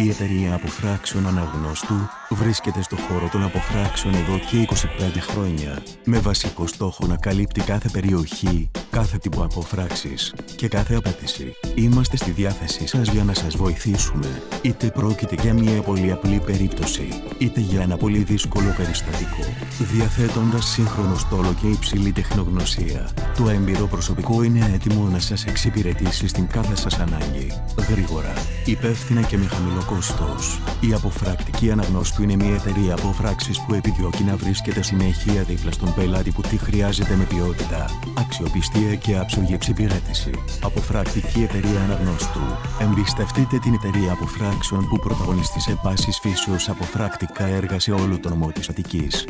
Η εταιρεία αποφράξεων Αναγνώστου βρίσκεται στο χώρο των αποφράξεων εδώ και 25 χρόνια, με βασικό στόχο να καλύπτει κάθε περιοχή, κάθε τύπο αποφράξης και κάθε απέτηση. Είμαστε στη διάθεσή σας για να σας βοηθήσουμε, είτε πρόκειται για μια πολύ απλή περίπτωση, είτε για ένα πολύ δύσκολο περιστατικό. Διαθέτοντας σύγχρονο στόλο και υψηλή τεχνογνωσία, το έμπειρο προσωπικό είναι έτοιμο να σας εξυπηρετήσει στην κάθε σας ανάγκη, γρήγορα, υπεύθυνα και με χαμηλό κόστος. Η Αποφρακτική Αναγνώστου είναι μια εταιρεία αποφράξης που επιδιώκει να βρίσκεται συνέχεια δίπλα στον πελάτη που τη χρειάζεται με ποιότητα, αξιοπιστία και άψογη εξυπηρέτηση. Αποφρακτική Εταιρεία Αναγνώστου. Εμπιστευτείτε την εταιρεία αποφράξεων που πρωταγωνιστεί σε πάσης φύσεως αποφρακτικά έργα σε όλο το νομό της Αττικής.